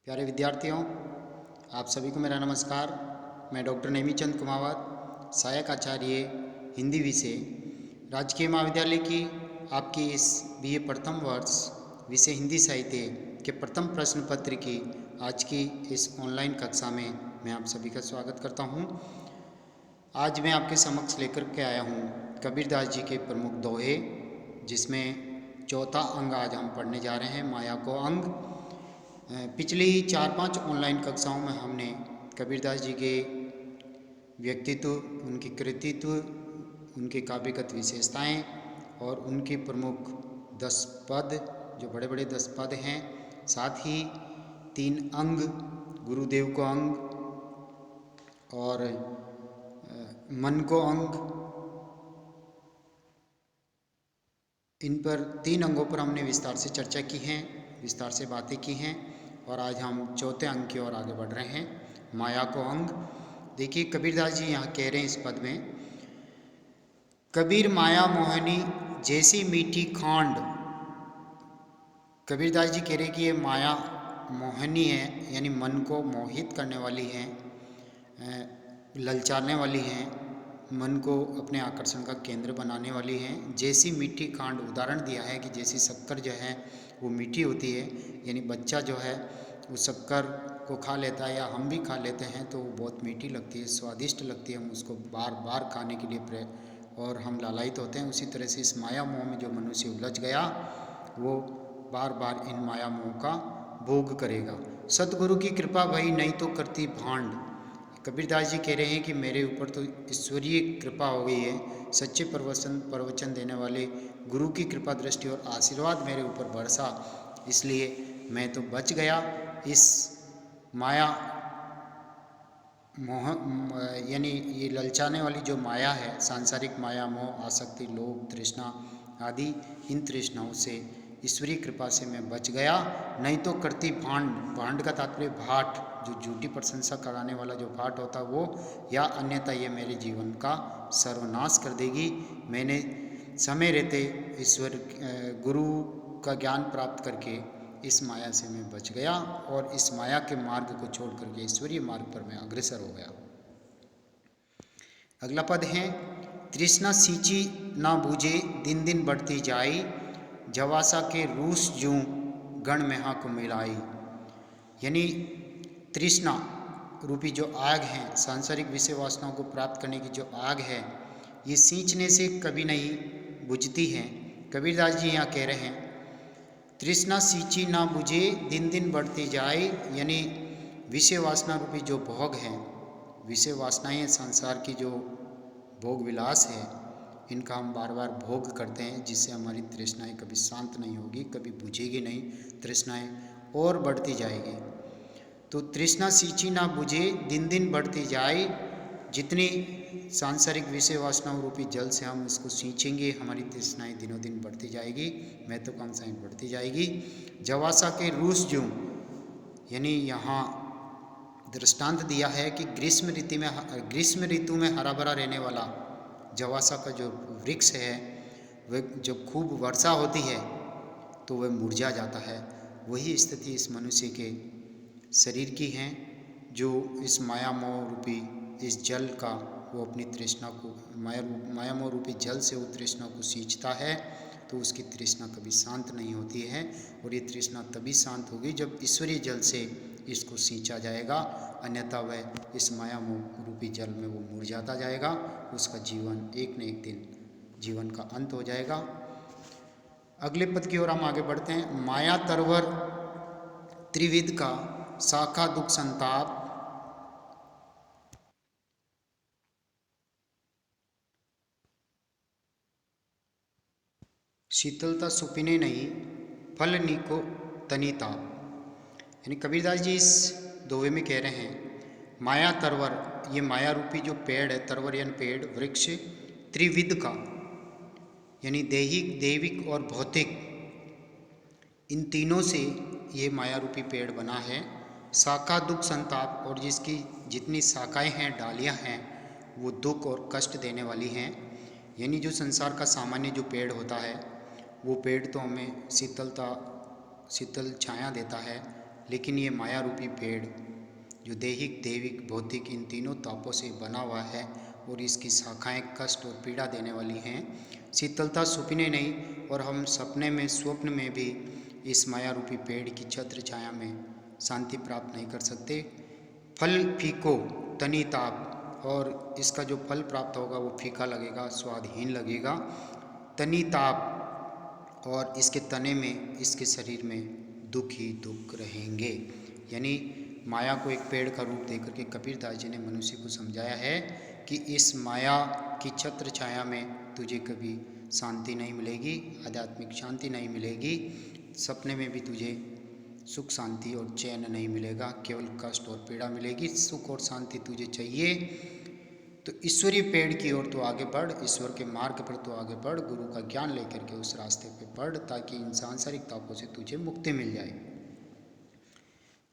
प्यारे विद्यार्थियों, आप सभी को मेरा नमस्कार। मैं डॉक्टर नेमीचंद कुमावत, सहायक आचार्य हिंदी विषय, राजकीय महाविद्यालय की आपकी इस बीए प्रथम वर्ष विषय हिंदी साहित्य के प्रथम प्रश्न पत्र की आज की इस ऑनलाइन कक्षा में मैं आप सभी का स्वागत करता हूं। आज मैं आपके समक्ष लेकर के आया हूं कबीरदास जी के प्रमुख दोहे, जिसमें चौथा अंग आज हम पढ़ने जा रहे हैं, माया को अंग। पिछली 4-5 ऑनलाइन कक्षाओं में हमने कबीरदास जी के व्यक्तित्व, उनकी कृतित्व, उनके काव्यगत विशेषताएं और उनके प्रमुख 10 पद, जो बड़े बड़े 10 पद हैं, साथ ही 3 अंग, गुरुदेव को अंग और मन को अंग, इन पर 3 अंगों पर हमने विस्तार से चर्चा की है, विस्तार से बातें की हैं। और आज हम चौथे अंग की ओर आगे बढ़ रहे हैं, माया को अंग। देखिए कबीरदास जी यहाँ कह रहे हैं इस पद में, कबीर माया मोहनी जैसी मीठी खांड। कबीरदास जी कह रहे हैं कि ये माया मोहनी है, यानी मन को मोहित करने वाली है, ललचाने वाली है, मन को अपने आकर्षण का केंद्र बनाने वाली है। जैसी मीठी खांड, उदाहरण दिया है कि जैसी शक्कर जो है वो मीठी होती है, यानी बच्चा जो है वो शक्कर को खा लेता है या हम भी खा लेते हैं तो वो बहुत मीठी लगती है, स्वादिष्ट लगती है, हम उसको बार बार खाने के लिए और हम लालायित होते हैं। उसी तरह से इस माया मोह में जो मनुष्य उलझ गया वो बार बार इन माया मोह का भोग करेगा। सतगुरु की कृपा भई नहीं तो करती भांड। कबीरदास जी कह रहे हैं कि मेरे ऊपर तो ईश्वरीय कृपा हो गई है, सच्चे प्रवचन देने वाले गुरु की कृपा दृष्टि और आशीर्वाद मेरे ऊपर बरसा, इसलिए मैं तो बच गया इस माया मोह, यानी ये ललचाने वाली जो माया है, सांसारिक माया, मोह, आसक्ति, लोभ, तृष्णा आदि इन तृष्णाओं से ईश्वरीय कृपा से मैं बच गया। नहीं तो करती भांड, भांड का तात्पर्य भाट, जो झूठी प्रशंसा कराने वाला जो भाट होता वो, या अन्यथा ये मेरे जीवन का सर्वनाश कर देगी। मैंने समय रहते ईश्वर गुरु का ज्ञान प्राप्त करके इस माया से मैं बच गया और इस माया के मार्ग को छोड़ करके ईश्वरीय मार्ग पर मैं अग्रसर हो गया। अगला पद है, तृष्णा सींची ना बूझे दिन दिन बढ़ती जाई, जवासा के रूस जूं गण मेहा को मिलाई। यानी तृष्णा रूपी जो आग है, सांसारिक विषय वासनाओं को प्राप्त करने की जो आग है, ये सींचने से कभी नहीं बुझती है। कबीरदास जी यहाँ कह रहे हैं, तृष्णा सींची ना बुझे दिन दिन बढ़ती जाए, यानी विषय वासना रूपी जो भोग है, विषय वासनाएं संसार की जो भोग विलास है, इनका हम बार बार भोग करते हैं, जिससे हमारी तृष्णाएं कभी शांत नहीं होगी, कभी बुझेगी नहीं, तृष्णाएं और बढ़ती जाएगी। तो तृष्णा सींची ना बुझे दिन दिन बढ़ती जाए, जितनी सांसारिक विषय वासनाओं रूपी जल से हम इसको सींचेंगे, हमारी तृष्णाएं दिनों दिन बढ़ती जाएगी, महत्वाकांक्षाएं बढ़ती जाएगी। जवासा के रूस जूं, यानी यहाँ दृष्टांत दिया है कि ग्रीष्म ऋतु में हरा भरा रहने वाला जवासा का जो वृक्ष है, वह जब खूब वर्षा होती है तो वह मुरझा जाता है। वही स्थिति इस मनुष्य के शरीर की है, जो इस माया मोह रूपी इस जल का वो अपनी तृष्णा को, माया मोह रूपी जल से वो तृष्णा को सींचता है, तो उसकी तृष्णा कभी शांत नहीं होती है। और ये तृष्णा तभी शांत होगी जब ईश्वरीय जल से इसको सींचा जाएगा, अन्यथा वह इस माया मोह रूपी जल में वो मुरझाता जाएगा, उसका जीवन एक न एक दिन जीवन का अंत हो जाएगा। अगले पद की ओर हम आगे बढ़ते हैं, माया तरवर त्रिविध का शाखा दुख संताप, शीतलता सुपिने नहीं, फल नीको तनिता। यानी कबीरदास जी इस दोहे में कह रहे हैं, माया तरवर, ये माया रूपी जो पेड़ है, तरवर यानी पेड़, वृक्ष, त्रिविध का, यानी दैहिक, दैविक और भौतिक, इन तीनों से ये माया रूपी पेड़ बना है। शाखा दुख संताप, और जिसकी जितनी शाखाएं हैं, डालियां हैं, वो दुख और कष्ट देने वाली हैं। यानी जो संसार का सामान्य जो पेड़ होता है, वो पेड़ तो हमें शीतल छाया देता है, लेकिन ये माया रूपी पेड़ जो दैहिक, दैविक, भौतिक इन तीनों तापों से बना हुआ है और इसकी शाखाएं कष्ट और पीड़ा देने वाली हैं, शीतलता सुपने नहीं और हम सपने में, स्वप्न में भी इस माया रूपी पेड़ की छत्र छाया में शांति प्राप्त नहीं कर सकते। फल फीको तनि ताप, और इसका जो फल प्राप्त होगा वो फीका लगेगा, स्वादहीन लगेगा। तनि ताप, और इसके तने में, इसके शरीर में दुख ही दुख रहेंगे। यानी माया को एक पेड़ का रूप देकर के कबीरदास जी ने मनुष्य को समझाया है कि इस माया की छत्र छाया में तुझे कभी शांति नहीं मिलेगी, आध्यात्मिक शांति नहीं मिलेगी, सपने में भी तुझे सुख शांति और चैन नहीं मिलेगा, केवल कष्ट और पीड़ा मिलेगी। सुख और शांति तुझे चाहिए तो ईश्वरीय पेड़ की ओर तो आगे बढ़, ईश्वर के मार्ग पर तो आगे बढ़, गुरु का ज्ञान लेकर के उस रास्ते पे बढ़, ताकि इन सांसारिक तापों से तुझे मुक्ति मिल जाए।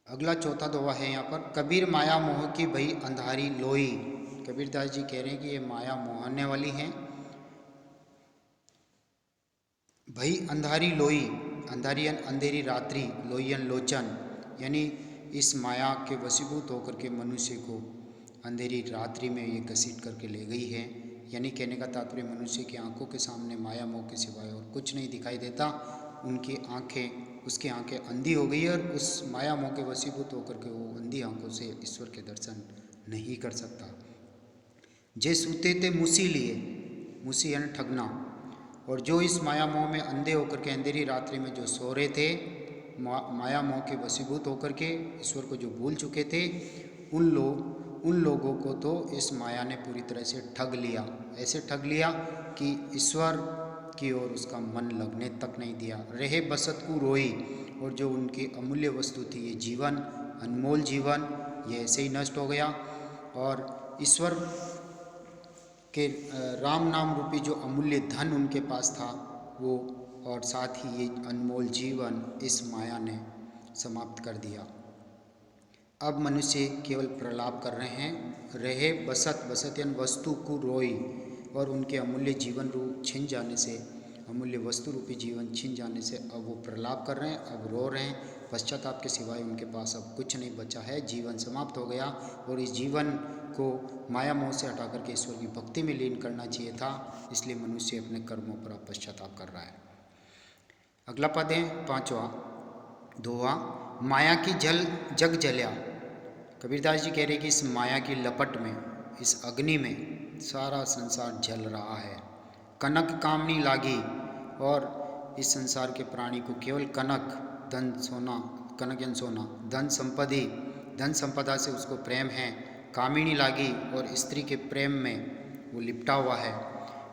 अगला चौथा दोहा है यहाँ पर, कबीर माया मोह की भई अंधारी लोई। कबीरदास जी कह रहे हैं कि ये माया मोहने वाली है। भई अंधारी लोई, अंधारियन अंधेरी रात्रि, लोयन लोचन, यानी इस माया के वशीभूत होकर के मनुष्य को अंधेरी रात्रि में ये घसीट करके ले गई है। यानी कहने का तात्पर्य मनुष्य की आंखों के सामने माया मोह के सिवाय और कुछ नहीं दिखाई देता, उनकी आंखें, उसकी आंखें अंधी हो गई और उस माया मोह के वशीभूत होकर के वो अंधी आंखों से ईश्वर के दर्शन नहीं कर सकता। जे सूते थे मुसी लिए, मुसी यानी ठगना, और जो इस माया मोह में अंधे होकर के अंधेरी रात्रि में जो सो रहे थे, माया मोह के वशीभूत होकर के ईश्वर को जो भूल चुके थे, उन लोगों को तो इस माया ने पूरी तरह से ठग लिया। ऐसे ठग लिया कि ईश्वर की ओर उसका मन लगने तक नहीं दिया। रहे बसत को रोई, और जो उनकी अमूल्य वस्तु थी, ये जीवन, अनमोल जीवन, ये ऐसे ही नष्ट हो गया। और ईश्वर के राम नाम रूपी जो अमूल्य धन उनके पास था वो, और साथ ही ये अनमोल जीवन इस माया ने समाप्त कर दिया। अब मनुष्य केवल प्रलाप कर रहे हैं। रहे बसत, बसत यानी वस्तु को रोई, और उनके अमूल्य जीवन रूप छिन जाने से, अमूल्य वस्तु रूपी जीवन छिन जाने से अब वो प्रलाप कर रहे हैं, अब रो रहे हैं। पश्चाताप के सिवाय उनके पास अब कुछ नहीं बचा है, जीवन समाप्त हो गया। और इस जीवन को माया मोह से हटा करके ईश्वर की भक्ति में लीन करना चाहिए था, इसलिए मनुष्य अपने कर्मों पर अब पश्चाताप कर रहा है। अगला पद है पांचवा दोहा, माया की जग जल्या। कबीरदास जी कह रहे कि इस माया की लपट में, इस अग्नि में सारा संसार जल रहा है। कनक कामनी लागी, और इस संसार के प्राणी को केवल कनक, धन सोना, कनक यानी सोना, धन संपदा से उसको प्रेम है। कामिनी लागी, और स्त्री के प्रेम में वो लिपटा हुआ है,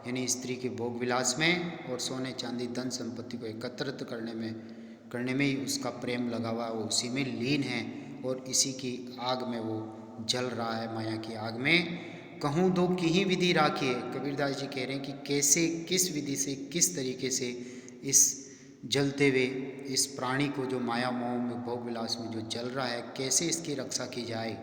यानी स्त्री के भोग विलास में और सोने चांदी धन संपत्ति को एकत्रित करने में ही उसका प्रेम लगा हुआ है, वो उसी में लीन है और इसी की आग में वो जल रहा है, माया की आग में। कहूँ दो की विधि राखिए। कबीरदास जी कह रहे हैं कि कैसे, किस विधि से, किस तरीके से इस जलते हुए इस प्राणी को, जो माया मोह में भोग विलास में जो जल रहा है, कैसे इसकी रक्षा की जाए।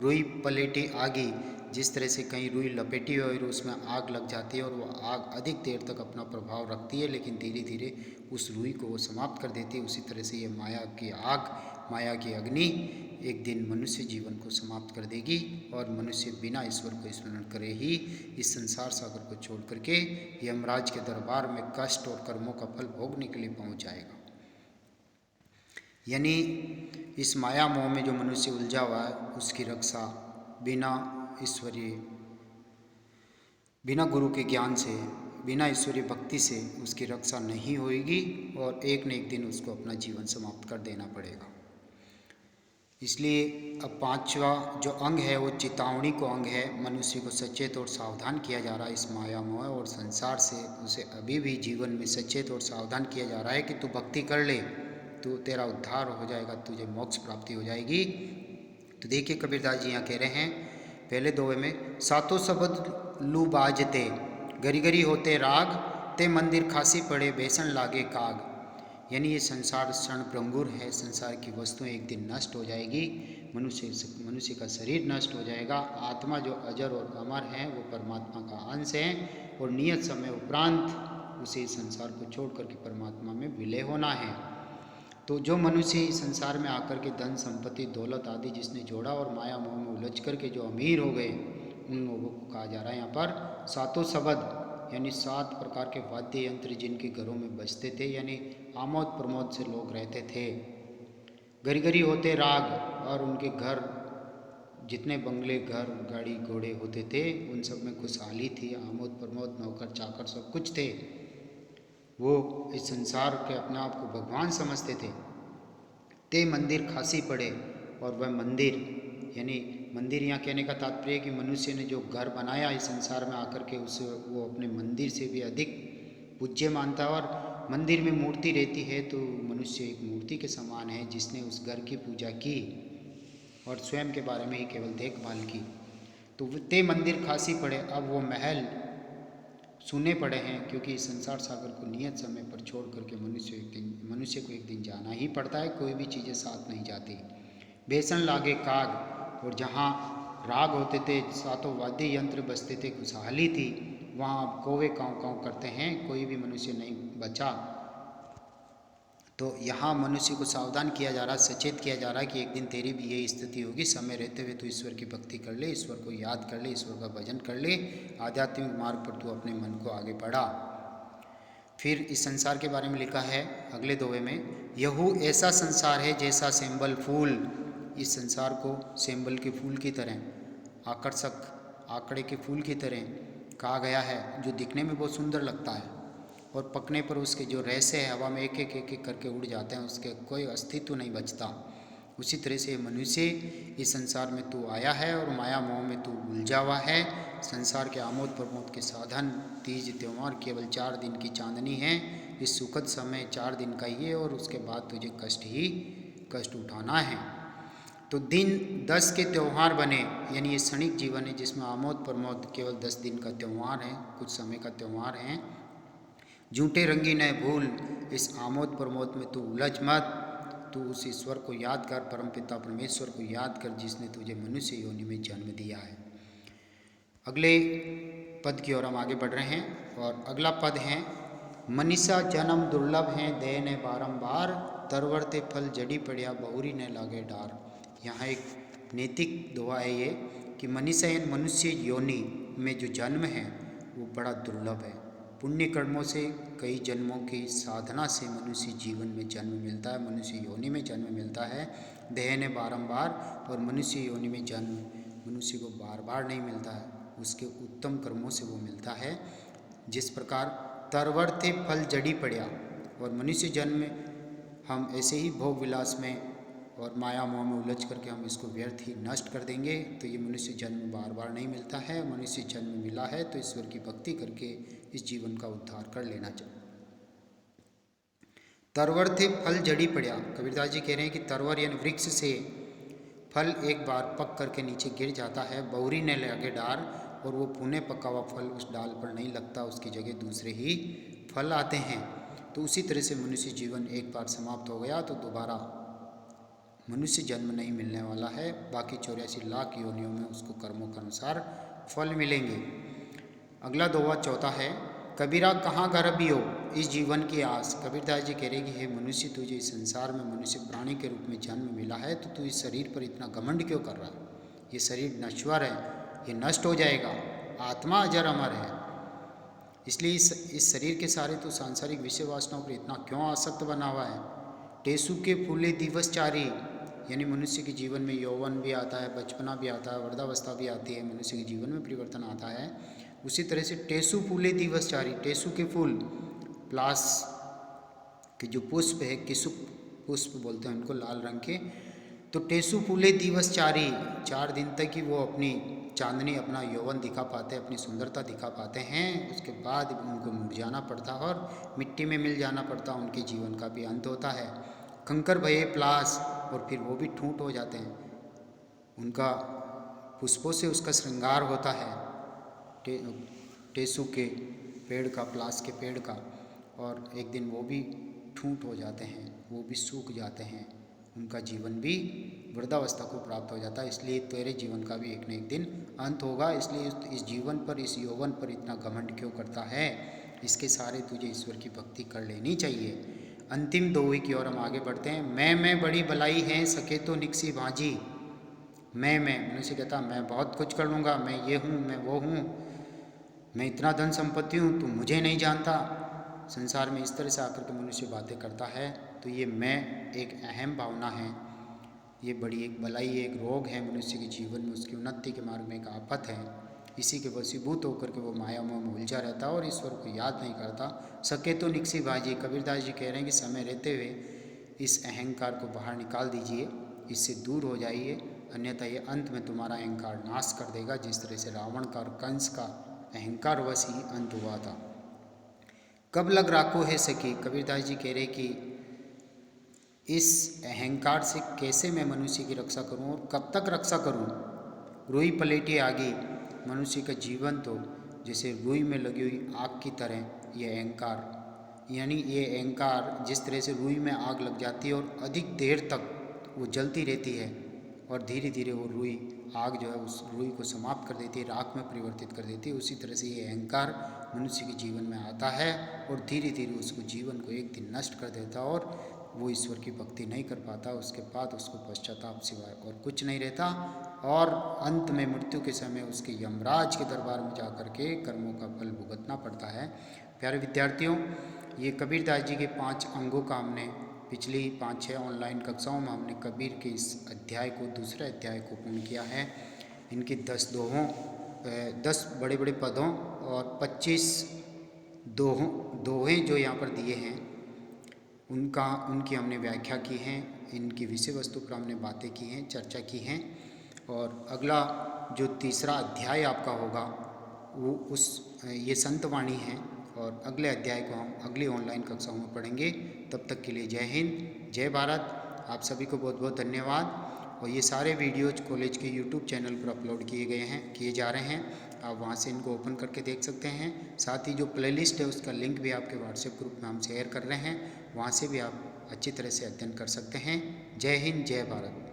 रुई पलेटी आगी, जिस तरह से कहीं रुई लपेटी हुई और उसमें आग लग जाती है और वो आग अधिक देर तक अपना प्रभाव रखती है, लेकिन धीरे धीरे उस रुई को वो समाप्त कर देती है, उसी तरह से ये माया की आग, माया की अग्नि एक दिन मनुष्य जीवन को समाप्त कर देगी और मनुष्य बिना ईश्वर को स्मरण करे ही इस संसार सागर को छोड़ करके यमराज के दरबार में कष्ट और कर्मों का फल भोगने के लिए पहुंच जाएगा। यानी इस माया मोह में जो मनुष्य उलझा हुआ है, उसकी रक्षा बिना ईश्वरीय, बिना गुरु के ज्ञान से, बिना ईश्वरीय भक्ति से उसकी रक्षा नहीं होगी और एक न एक दिन उसको अपना जीवन समाप्त कर देना पड़ेगा। इसलिए अब पांचवा जो अंग है वो चेतावनी को अंग है। मनुष्य को सचेत और सावधान किया जा रहा है इस माया मोह और संसार से, उसे अभी भी जीवन में सचेत और सावधान किया जा रहा है कि तू भक्ति कर ले, तो तेरा उद्धार हो जाएगा, तुझे मोक्ष प्राप्ति हो जाएगी। तो देखिए कबीरदास जी यहाँ कह रहे हैं पहले दोहे में, सातों शब्द लू बाजते, गरी गरी होते राग, ते मंदिर खासी पड़े बेसन लागे काग। यानी ये संसार क्षण भंगुर है, संसार की वस्तुएं एक दिन नष्ट हो जाएगी, मनुष्य का शरीर नष्ट हो जाएगा, आत्मा जो अजर और अमर है वो परमात्मा का अंश है और नियत समय उपरांत उसे संसार को छोड़ करके परमात्मा में विलय होना है। तो जो मनुष्य इस संसार में आकर के धन संपत्ति दौलत आदि जिसने जोड़ा और माया मोह में उलझ करके जो अमीर हो गए, उन लोगों को कहा जा रहा है यहाँ पर सातों शब्द, यानी 7 प्रकार के वाद्य यंत्र जिनके घरों में बजते थे, यानी आमोद प्रमोद से लोग रहते थे। घरी घरी होते राग, और उनके घर जितने बंगले घर गाड़ी घोड़े होते थे उन सब में खुशहाली थी, आमोद प्रमोद नौकर चाकर सब कुछ थे। वो इस संसार के अपने आप को भगवान समझते थे। ते मंदिर खासी पड़े, और वह मंदिर, यानी मंदिर यहाँ कहने का तात्पर्य कि मनुष्य ने जो घर बनाया इस संसार में आकर के उसे वो अपने मंदिर से भी अधिक पूज्य मानता है। और मंदिर में मूर्ति रहती है तो मनुष्य एक मूर्ति के समान है जिसने उस घर की पूजा की और स्वयं के बारे में ही केवल देखभाल की। तो ते मंदिर खासी पड़े, अब वो महल सुने पड़े हैं, क्योंकि इस संसार सागर को नियत समय पर छोड़ करके मनुष्य को एक दिन जाना ही पड़ता है, कोई भी चीज़ें साथ नहीं जाती। बेसन लागे काग, और जहाँ राग होते थे, सातों वाद्य यंत्र बजते थे, खुशहाली थी, वहाँ अब कौवे काँव काँव करते हैं, कोई भी मनुष्य नहीं बचा। तो यहाँ मनुष्य को सावधान किया जा रहा है, सचेत किया जा रहा है कि एक दिन तेरी भी यही स्थिति होगी। समय रहते हुए तू ईश्वर की भक्ति कर ले, ईश्वर को याद कर ले, ईश्वर का भजन कर ले, आध्यात्मिक मार्ग पर तू अपने मन को आगे बढ़ा। फिर इस संसार के बारे में लिखा है अगले दोहे में, यहू ऐसा संसार है जैसा सेंबल फूल। इस संसार को सेंबल के फूल की तरह, आकर्षक आंकड़े के फूल की तरह कहा गया है, जो दिखने में बहुत सुंदर लगता है और पकने पर उसके जो रहस्य है हवा में एक एक करके उड़ जाते हैं, उसके कोई अस्तित्व नहीं बचता। उसी तरह से मनुष्य इस संसार में तू आया है और माया मोह में तू उलझा हुआ है। संसार के आमोद प्रमोद के साधन, तीज त्यौहार केवल 4 दिन की चांदनी है। इस सुखद समय 4 दिन का ही है और उसके बाद तुझे कष्ट उठाना है। तो दिन 10 के त्यौहार बने, यानी ये क्षणिक जीवन है जिसमें आमोद प्रमोद केवल 10 दिन का त्यौहार है, कुछ समय का त्यौहार है। झूठे रंगी न भूल, इस आमोद प्रमोद में तू उलझ मत, तू उस ईश्वर को याद कर, परमपिता परमेश्वर को याद कर जिसने तुझे मनुष्य योनि में जन्म दिया है। अगले पद की ओर हम आगे बढ़ रहे हैं और अगला पद है, मनीषा जन्म दुर्लभ है दे ने बारंबार, तरवरते फल जड़ी पड़िया बहुरी ने लागे डार। यहाँ एक नैतिक दोहा है ये कि मनीषा यानी मनुष्य योनि में जो जन्म है वो बड़ा दुर्लभ है। पुण्य कर्मों से कई जन्मों की साधना से मनुष्य जीवन में जन्म मिलता है, मनुष्य योनि में जन्म मिलता है। देह ने बारंबार, और मनुष्य योनि में जन्म मनुष्य को बार बार नहीं मिलता है, उसके उत्तम कर्मों से वो मिलता है। जिस प्रकार तरवर थे फल जड़ी पड़िया, और मनुष्य जन्म में हम ऐसे ही भोग विलास में और माया मोह में उलझ करके हम इसको व्यर्थ ही नष्ट कर देंगे, तो ये मनुष्य जन्म बार बार नहीं मिलता है। मनुष्य जन्म मिला है तो ईश्वर की भक्ति करके इस जीवन का उद्धार कर लेना चाहिए। तरवर थे फल जड़ी पड़िया, कबीरदास जी कह रहे हैं कि तरवर यानी वृक्ष से फल एक बार पक करके नीचे गिर जाता है, बहुरी ने लगे डार, और वो पुणे पका हुआ फल उस डाल पर नहीं लगता, उसकी जगह दूसरे ही फल आते हैं। तो उसी तरह से मनुष्य जीवन एक बार समाप्त हो गया तो दोबारा मनुष्य जन्म नहीं मिलने वाला है, बाकी 84 लाख योनियों में उसको कर्मों के अनुसार फल मिलेंगे। अगला दोहा चौथा है, कबीरा कहाँ गर्भियो इस जीवन की आस। कबीरदास जी कह रहे कि हे मनुष्य, तुझे इस संसार में मनुष्य प्राणी के रूप में जन्म मिला है तो तू इस शरीर पर इतना घमंड क्यों कर रहा है। ये शरीर नश्वर है, ये नष्ट हो जाएगा, आत्मा अजर अमर है। इसलिए इस शरीर के सारे तो सांसारिक विषय वासनाओं पर इतना क्यों आसक्त बना हुआ है। टेसु के फूले दिवसचारी, यानी मनुष्य के जीवन में यौवन भी आता है, बचपना भी आता है, वृद्धावस्था भी आती है, मनुष्य के जीवन में परिवर्तन आता है। उसी तरह से टेसु फूले दिवसचारी, टेसु के फूल, प्लास के जो पुष्प है, किसुक पुष्प बोलते हैं उनको, लाल रंग के, तो टेसु फूले दिवसचारी, 4 दिन तक ही वो अपनी चांदनी, अपना यौवन दिखा पाते हैं, अपनी सुंदरता दिखा पाते हैं। उसके बाद उनको मुरझाना पड़ता है और मिट्टी में मिल जाना पड़ता है, उनके जीवन का भी अंत होता है। कंकर भये प्लास, और फिर वो भी ठूंठ हो जाते हैं, उनका पुष्पों से उसका श्रृंगार होता है, टेसु के पेड़ का, प्लास के पेड़ का, और एक दिन वो भी ठूंठ हो जाते हैं, वो भी सूख जाते हैं, उनका जीवन भी वृद्धावस्था को प्राप्त हो जाता है। इसलिए तेरे जीवन का भी एक न एक दिन अंत होगा। इसलिए इस जीवन पर, इस यौवन पर इतना घमंड क्यों करता है। इसके सारे तुझे ईश्वर की भक्ति कर लेनी चाहिए। अंतिम दोहे की ओर हम आगे बढ़ते हैं। मैं बड़ी बलाई है सके तो निकसी भांजी। मैं मनुष्य कहता मैं बहुत कुछ कर लूँगा, मैं ये हूँ, मैं वो हूँ, मैं इतना धन संपत्ति हूँ, तू मुझे नहीं जानता। संसार में इस तरह से आकर के मनुष्य बातें करता है। तो ये मैं एक अहम भावना है, ये बड़ी एक बलाई, एक रोग है मनुष्य के जीवन में, उसकी उन्नति के मार्ग में एक आफत है। इसी के वशीभूत होकर के वो माया मोह में उलझा रहता है और ईश्वर को याद नहीं करता। सके तो निकसी बाजी, कबीरदास जी कह रहे हैं कि समय रहते हुए इस अहंकार को बाहर निकाल दीजिए, इससे दूर हो जाइए, अन्यथा ये अंत में तुम्हारा अहंकार नाश कर देगा, जिस तरह से रावण का और कंस का अहंकार वश ही अंत हुआ था। कब लग राखो है सखी, कबीरदास जी कह रहे कि इस अहंकार से कैसे मैं मनुष्य की रक्षा करूं और कब तक रक्षा करूं। रुई पलेटी आगे, मनुष्य का जीवन तो जैसे रुई में लगी हुई आग की तरह ये अहंकार, यानी ये अहंकार जिस तरह से रुई में आग लग जाती है और अधिक देर तक वो जलती रहती है और धीरे धीरे वो रुई आग जो है उस रुई को समाप्त कर देती है, राख में परिवर्तित कर देती है। उसी तरह से ये अहंकार मनुष्य के जीवन में आता है और धीरे धीरे उसको जीवन को एक दिन नष्ट कर देता और वो ईश्वर की भक्ति नहीं कर पाता। उसके बाद उसको पश्चाताप सिवाय और कुछ नहीं रहता और अंत में मृत्यु के समय उसके यमराज के दरबार में जाकर के कर्मों का फल भुगतना पड़ता है। प्यारे विद्यार्थियों, ये कबीरदास जी के 5 अंगों का हमने पिछली 5-6 ऑनलाइन कक्षाओं में हमने कबीर के इस अध्याय को, दूसरे अध्याय को पूर्ण किया है। इनके 10 दोहों, 10 बड़े बड़े पदों और 25 दोहे जो यहाँ पर दिए हैं उनकी हमने व्याख्या की है, इनकी विषय वस्तु पर हमने बातें की हैं, चर्चा की हैं। और अगला जो तीसरा अध्याय आपका होगा वो ये संतवाणी है और अगले अध्याय को हम अगली ऑनलाइन कक्षाओं में पढ़ेंगे। तब तक के लिए जय हिंद, जय भारत। आप सभी को बहुत बहुत धन्यवाद। और ये सारे वीडियोज कॉलेज के यूट्यूब चैनल पर अपलोड किए जा रहे हैं, आप वहाँ से इनको ओपन करके देख सकते हैं। साथ ही जो प्लेलिस्ट है उसका लिंक भी आपके व्हाट्सएप ग्रुप में हम शेयर कर रहे हैं, वहाँ से भी आप अच्छी तरह से अध्ययन कर सकते हैं। जय हिंद, जय भारत।